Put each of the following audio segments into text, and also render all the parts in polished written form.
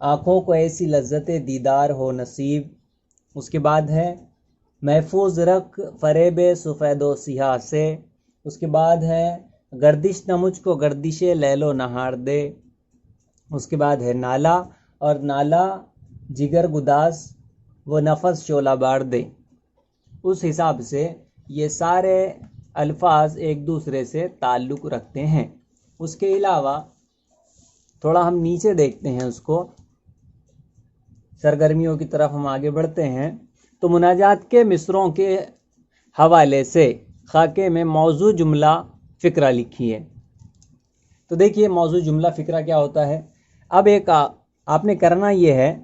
آنکھوں کو ایسی لذت دیدار ہو نصیب. اس کے بعد ہے محفوظ رکھ فریب سفید و سیاہ سے. اس کے بعد ہے گردش نہ مجھ کو گردش لیل و نہار دے. اس کے بعد ہے نالا، اور نالا جگر گداز وہ نفس شعلہ بار دے. اس حساب سے یہ سارے الفاظ ایک دوسرے سے تعلق رکھتے ہیں. اس کے علاوہ تھوڑا ہم نیچے دیکھتے ہیں اس کو، سرگرمیوں کی طرف ہم آگے بڑھتے ہیں. تو مناجات کے مصروں کے حوالے سے خاکے میں موضوع جملہ فقرہ لکھیے. تو دیکھیے موضوع جملہ فقرہ کیا ہوتا ہے. اب ایک آپ نے کرنا یہ ہے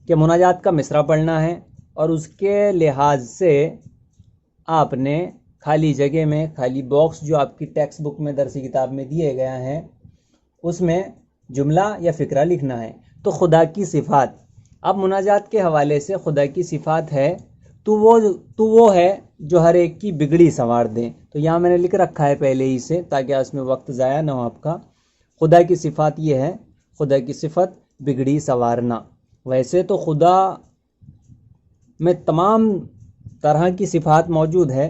کہ مناجات کا مصرع پڑھنا ہے، اور اس کے لحاظ سے آپ نے خالی جگہ میں، خالی باکس جو آپ کی ٹیکسٹ بک میں درسی کتاب میں دیے گیا ہیں، اس میں جملہ یا فقرہ لکھنا ہے. تو خدا کی صفات، اب مناجات کے حوالے سے خدا کی صفات ہے تو وہ ہے جو ہر ایک کی بگڑی سنوار دیں. تو یہاں میں نے لکھ رکھا ہے پہلے ہی سے تاکہ اس میں وقت ضائع نہ ہو آپ کا. خدا کی صفات یہ ہے، خدا کی صفت بگڑی سنوارنا. ویسے تو خدا میں تمام طرح کی صفات موجود ہے،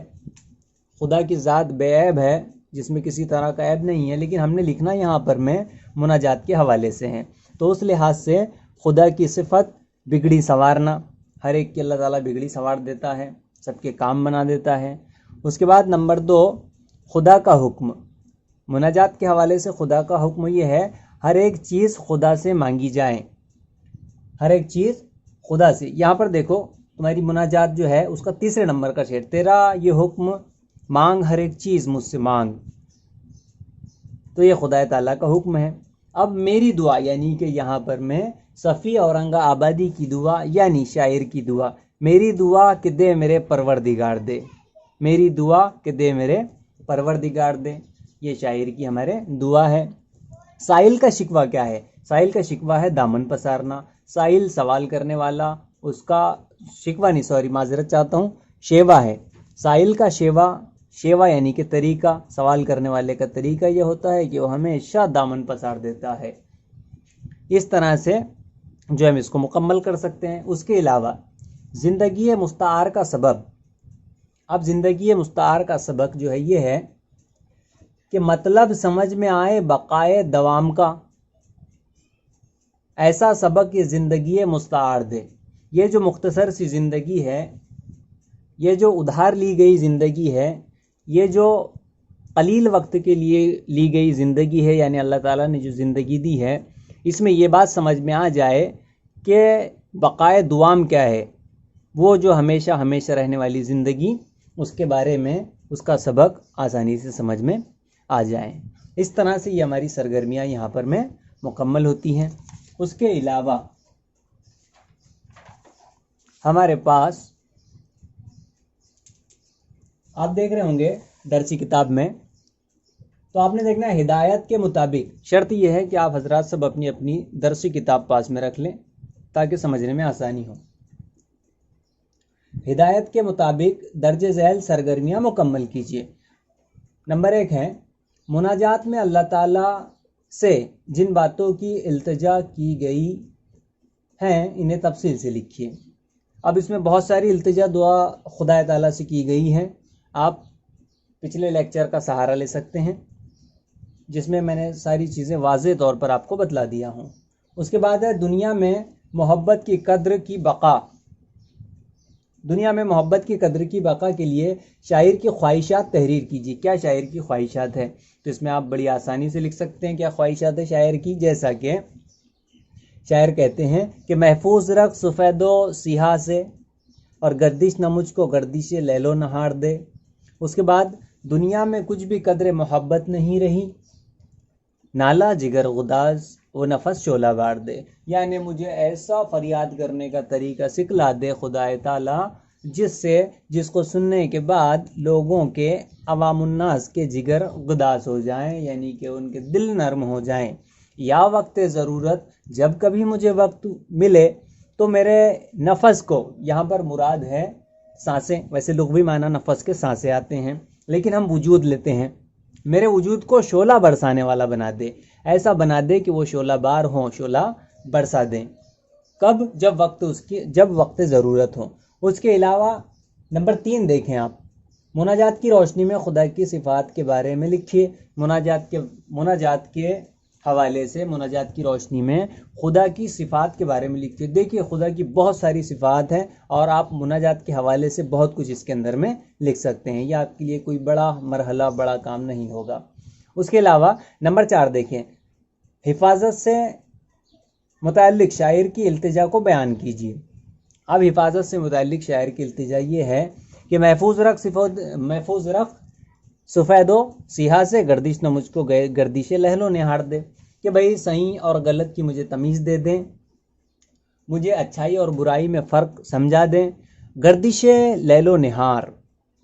خدا کی ذات بے عیب ہے جس میں کسی طرح کا عیب نہیں ہے، لیکن ہم نے لکھنا یہاں پر میں مناجات کے حوالے سے ہیں. تو اس لحاظ سے خدا کی صفت بگڑی سنوارنا، ہر ایک کی اللہ تعالیٰ بگڑی سنوار دیتا ہے، سب کے کام بنا دیتا ہے. اس کے بعد نمبر 2 خدا کا حکم. مناجات کے حوالے سے خدا کا حکم یہ ہے ہر ایک چیز خدا سے مانگی جائے، ہر ایک چیز خدا سے. یہاں پر دیکھو تمہاری مناجات جو ہے اس کا 3 نمبر کا شعر، تیرا یہ حکم مانگ ہر ایک چیز مجھ سے مانگ. تو یہ خدا تعالیٰ کا حکم ہے. اب میری دعا، یعنی کہ یہاں پر میں صفی اورنگ آبادی کی دعا یعنی شاعر کی دعا، میری دعا کہ دے میرے پروردگار دے، میری دعا کہ دے میرے پروردگار دے، یہ شاعر کی ہمارے دعا ہے. سائل کا شکوہ کیا ہے؟ سائل کا شکوہ ہے دامن پسارنا. سائل سوال کرنے والا، اس کا شکوہ نہیں، سوری معذرت چاہتا ہوں، شیوا ہے. سائل کا شیوا یعنی کہ طریقہ، سوال کرنے والے کا طریقہ یہ ہوتا ہے کہ وہ ہمیشہ دامن پسار دیتا ہے. اس طرح سے جو ہم اس کو مکمل کر سکتے ہیں. اس کے علاوہ زندگی مستعار کا سبب. اب زندگی مستعار کا سبق جو ہے یہ ہے کہ مطلب سمجھ میں آئے بقائے دوام کا، ایسا سبق یہ زندگی مستعار دے. یہ جو مختصر سی زندگی ہے، یہ جو ادھار لی گئی زندگی ہے، یہ جو قلیل وقت کے لیے لی گئی زندگی ہے، یعنی اللہ تعالیٰ نے جو زندگی دی ہے، اس میں یہ بات سمجھ میں آ جائے کہ بقائے دوام کیا ہے، وہ جو ہمیشہ ہمیشہ رہنے والی زندگی، اس کے بارے میں اس کا سبق آسانی سے سمجھ میں آ جائیں. اس طرح سے یہ ہماری سرگرمیاں یہاں پر میں مکمل ہوتی ہیں. اس کے علاوہ ہمارے پاس آپ دیکھ رہے ہوں گے درسی کتاب میں، تو آپ نے دیکھنا ہے ہدایت کے مطابق. شرط یہ ہے کہ آپ حضرات سب اپنی اپنی درسی کتاب پاس میں رکھ لیں تاکہ سمجھنے میں آسانی ہو. ہدایت کے مطابق درج ذیل سرگرمیاں مکمل کیجیے. نمبر 1 ہے مناجات میں اللہ تعالیٰ سے جن باتوں کی التجا کی گئی ہیں انہیں تفصیل سے لکھیے. اب اس میں بہت ساری التجا دعا خدا تعالیٰ سے کی گئی ہیں. آپ پچھلے لیکچر کا سہارا لے سکتے ہیں جس میں میں نے ساری چیزیں واضح طور پر آپ کو بتلا دیا ہوں. اس کے بعد ہے دنیا میں محبت کی قدر کی بقا. دنیا میں محبت کی قدر کی بقا کے لیے شاعر کی خواہشات تحریر کیجیے. کیا شاعر کی خواہشات ہے؟ تو اس میں آپ بڑی آسانی سے لکھ سکتے ہیں کیا خواہشات ہے شاعر کی. جیسا کہ شاعر کہتے ہیں کہ محفوظ رکھ سفید و سیاہ سے، اور گردش نہ مجھ کو گردش لیل و نہار دے. اس کے بعد دنیا میں کچھ بھی قدر محبت نہیں رہی، نالا جگر غداز وہ نفس شعلہ بار دے. یعنی مجھے ایسا فریاد کرنے کا طریقہ سکھلا دے خدا تعالیٰ جس کو سننے کے بعد لوگوں کے عوام الناس کے جگر غداز ہو جائیں، یعنی کہ ان کے دل نرم ہو جائیں. یا وقت ضرورت، جب کبھی مجھے وقت ملے تو میرے نفس کو، یہاں پر مراد ہے سانسیں، ویسے لغوی معنی نفس کے سانسیں آتے ہیں لیکن ہم وجود لیتے ہیں، میرے وجود کو شعلہ برسانے والا بنا دے. ایسا بنا دے کہ وہ شعلہ بار ہوں، شعلہ برسا دیں، کب؟ جب وقت ضرورت ہو۔ اس کے علاوہ نمبر 3 دیکھیں آپ، مناجات کی روشنی میں خدا کی صفات کے بارے میں لکھیے۔ مناجات کے حوالے سے مناجات کی روشنی میں خدا کی صفات کے بارے میں لکھیے۔ دیکھیے خدا کی بہت ساری صفات ہیں اور آپ مناجات کے حوالے سے بہت کچھ اس کے اندر میں لکھ سکتے ہیں۔ یہ آپ کے لیے کوئی بڑا مرحلہ، بڑا کام نہیں ہوگا۔ اس کے علاوہ نمبر 4 دیکھیں، حفاظت سے متعلق شاعر کی التجا کو بیان کیجیے۔ اب حفاظت سے متعلق شاعر کی التجا یہ ہے کہ محفوظ رکھ سفید و سیاہ سے، گردش نہ مجھ کو گردش لہل و نہار دے، کہ بھئی صحیح اور غلط کی مجھے تمیز دے دیں، مجھے اچھائی اور برائی میں فرق سمجھا دیں۔ گردش لیل و نہار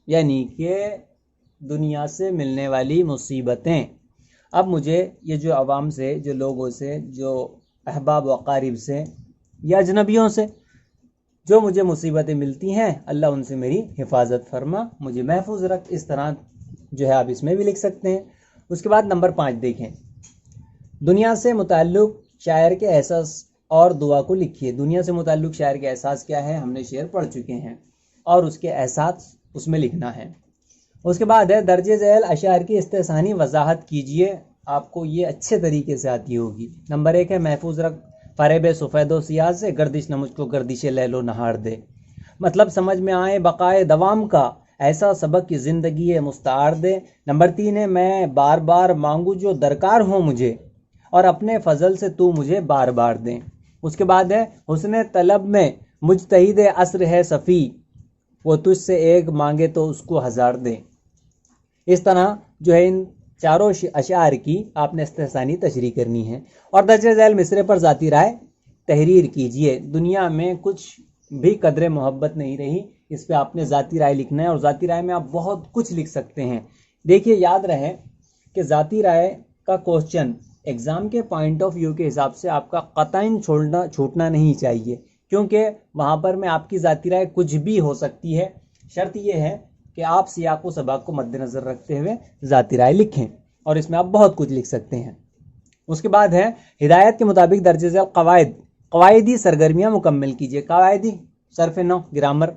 یعنی کہ دنیا سے ملنے والی مصیبتیں، اب مجھے یہ جو عوام سے، جو لوگوں سے، جو احباب و اقارب سے یا اجنبیوں سے جو مجھے مصیبتیں ملتی ہیں، اللہ ان سے میری حفاظت فرما، مجھے محفوظ رکھ۔ اس طرح جو ہے آپ اس میں بھی لکھ سکتے ہیں۔ اس کے بعد نمبر 5 دیکھیں، دنیا سے متعلق شاعر کے احساس اور دعا کو لکھیے۔ دنیا سے متعلق شاعر کے احساس کیا ہے، ہم نے شعر پڑھ چکے ہیں، اور اس کے احساس اس میں لکھنا ہے۔ اس کے بعد ہے درج ذیل اشعار کی استحسانی وضاحت کیجیے، آپ کو یہ اچھے طریقے سے آتی ہوگی۔ نمبر 1 ہے محفوظ رکھ فریب سفید و سیاہ سے، گردش نہ مجھ کو گردش لیل و نہار دے، مطلب سمجھ میں آئے بقائے دوام کا، ایسا سبق کی زندگی مستعار دے۔ نمبر 3 ہے میں بار بار مانگوں جو درکار ہو مجھے، اور اپنے فضل سے تو مجھے بار بار دیں۔ اس کے بعد ہے حسن طلب میں مجتہد عصر ہے صفی، وہ تجھ سے ایک مانگے تو اس کو ہزار دے۔ اس طرح جو ہے ان چاروں اشعار کی آپ نے استحسانی تشریح کرنی ہے۔ اور درج ذیل مصرے پر ذاتی رائے تحریر کیجئے۔ دنیا میں کچھ بھی قدر محبت نہیں رہی، اس پہ آپ نے ذاتی رائے لکھنا ہے، اور ذاتی رائے میں آپ بہت کچھ لکھ سکتے ہیں۔ دیکھیے یاد رہے کہ ذاتی رائے کا کوسچن ایگزام کے پوائنٹ آف ویو کے حساب سے آپ کا قطعاً چھوٹنا نہیں چاہیے، کیونکہ وہاں پر میں آپ کی ذاتی رائے کچھ بھی ہو سکتی ہے۔ شرط یہ ہے کہ آپ سیاق و سباق کو مد نظر رکھتے ہوئے ذاتی رائے لکھیں، اور اس میں آپ بہت کچھ لکھ سکتے ہیں۔ اس کے بعد ہے ہدایت کے مطابق درج ذیل قواعدی سرگرمیاں مکمل کیجیے۔ قواعدی صرف نو، گرامر،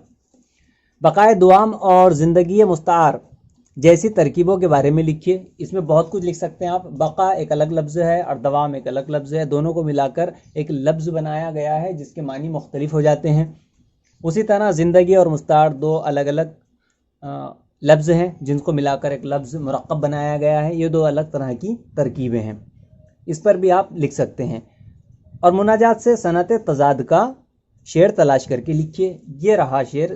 بقائے دوام اور زندگی مستعار جیسی ترکیبوں کے بارے میں لکھیے۔ اس میں بہت کچھ لکھ سکتے ہیں آپ۔ بقا ایک الگ لفظ ہے اور دوام ایک الگ لفظ ہے، دونوں کو ملا کر ایک لفظ بنایا گیا ہے جس کے معنی مختلف ہو جاتے ہیں۔ اسی طرح زندگی اور مستعار دو الگ الگ لفظ ہیں جن کو ملا کر ایک لفظ مرکب بنایا گیا ہے، یہ دو الگ طرح کی ترکیبیں ہیں، اس پر بھی آپ لکھ سکتے ہیں۔ اور مناجات سے صنعت تضاد کا شعر تلاش کر کے لکھیے۔ یہ رہا شعر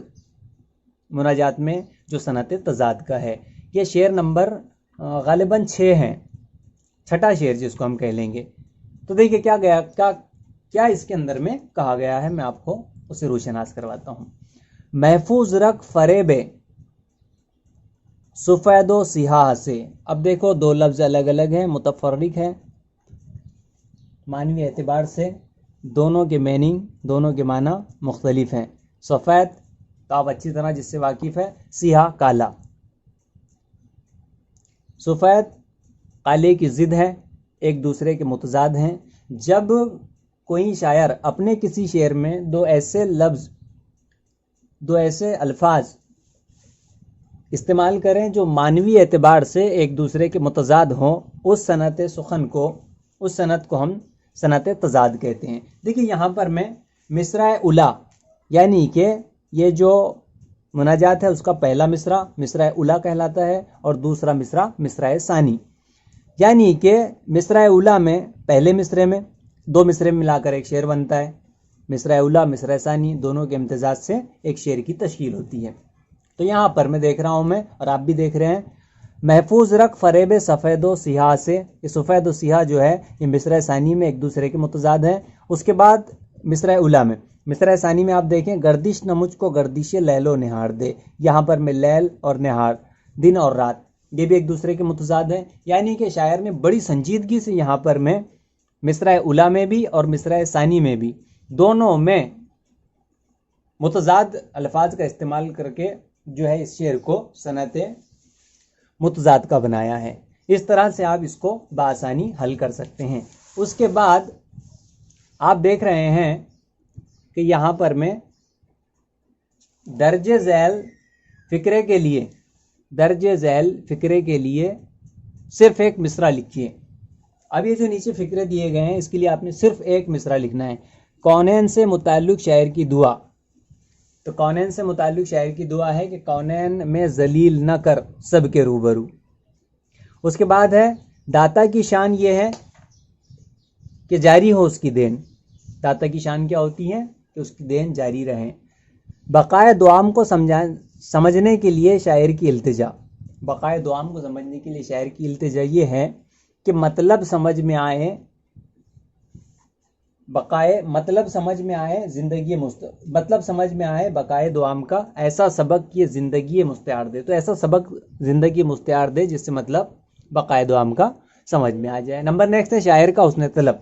مناجات میں جو صنعت تضاد کا ہے، یہ شعر نمبر غالباً 6 ہیں، چھٹا شعر جس کو ہم کہہ لیں گے۔ تو دیکھیے کیا اس کے اندر میں کہا گیا ہے، میں آپ کو اسے روشناس کرواتا ہوں۔ محفوظ رکھ فریب سفید و سیاہ سے، اب دیکھو دو لفظ الگ الگ ہیں، متفرق ہیں معنوی اعتبار سے، دونوں کے میننگ، دونوں کے معنی مختلف ہیں۔ سفید تو آپ اچھی طرح جس سے واقف ہے، سیاہ کالا۔ سفید کالے کی ضد ہے، ایک دوسرے کے متضاد ہیں۔ جب کوئی شاعر اپنے کسی شعر میں دو ایسے الفاظ استعمال کریں جو معنوی اعتبار سے ایک دوسرے کے متضاد ہوں، اس صنعت کو ہم صنعت تضاد کہتے ہیں۔ دیکھیے یہاں پر میں مصرع اولا، یعنی کہ یہ جو مناجات ہے اس کا پہلا مصرع مصرع اولا کہلاتا ہے، اور دوسرا مصرع مصرع ثانی، یعنی کہ مصرع اولا میں پہلے مصرے میں دو مصرے ملا کر ایک شعر بنتا ہے، مصرع اولا مصرع ثانی دونوں کے امتزاج سے ایک شعر کی تشکیل ہوتی ہے۔ تو یہاں پر میں دیکھ رہا ہوں میں، اور آپ بھی دیکھ رہے ہیں، محفوظ رکھ فریب سفید و سیاہ سے، یہ سفید و سیاہ جو ہے یہ مصرع ثانی میں ایک دوسرے کے متضاد ہیں۔ اس کے بعد مصرع اولا میں، مصرع ثانی میں آپ دیکھیں، گردش نہ مجھ کو گردش لیل و نہار دے، یہاں پر میں لیل اور نہار دن اور رات یہ بھی ایک دوسرے کے متضاد ہیں، یعنی کہ شاعر نے بڑی سنجیدگی سے یہاں پر میں مصرع اولا میں بھی اور مصرع ثانی میں بھی دونوں میں متضاد الفاظ کا استعمال کر کے جو ہے اس شعر کو صنعت متضاد کا بنایا ہے۔ اس طرح سے آپ اس کو بآسانی حل کر سکتے ہیں۔ اس کے بعد آپ دیکھ رہے ہیں کہ یہاں پر میں درج ذیل فقرے کے لیے صرف ایک مصرع لکھیے. اب یہ جو نیچے فقرے دیے گئے ہیں اس کے لیے آپ نے صرف ایک مصرع لکھنا ہے. کونین سے متعلق شاعر کی دعا. تو کونین سے متعلق شاعر کی دعا ہے کہ کونین میں ذلیل نہ کر سب کے روبرو. اس کے بعد ہے داتا کی شان یہ ہے کہ جاری ہو اس کی دین. داتا کی شان کیا ہوتی ہے؟ کہ اس کی دین جاری رہے. بقائے دوام کو سمجھنے کے لیے شاعر کی التجا. بقائے دوام کو سمجھنے کے لیے شاعر کی التجا یہ ہے کہ مطلب سمجھ میں آئے مطلب سمجھ میں آئے بقائے دوام کا ایسا سبق یہ زندگی مستعار دے. تو ایسا سبق زندگی مستعار دے جس سے مطلب بقائے دوام کا سمجھ میں آ جائے. نمبر نیکسٹ ہے شاعر کا حسن طلب.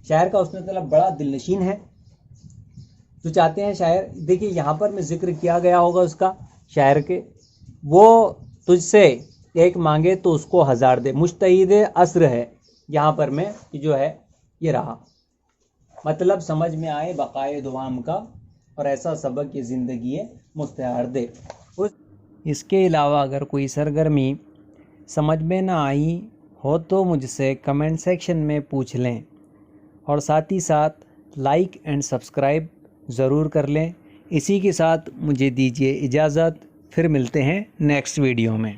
شاعر کا حسن طلب بڑا دل نشین ہے. جو چاہتے ہیں شاعر، دیکھیے یہاں پر میں ذکر کیا گیا ہوگا اس کا شاعر کے، وہ تجھ سے ایک مانگے تو اس کو ہزار دے. مجتہد عصر ہے یہاں پر میں جو ہے یہ رہا. مطلب سمجھ میں آئے بقائے دوام کا اور ایسا سبق یہ زندگی مستعار دے. اس کے علاوہ اگر کوئی سرگرمی سمجھ میں نہ آئی ہو تو مجھ سے کمنٹ سیکشن میں پوچھ لیں، اور ساتھ ہی ساتھ لائک اینڈ سبسکرائب ضرور کر لیں. اسی کے ساتھ مجھے دیجیے اجازت، پھر ملتے ہیں نیکسٹ ویڈیو میں.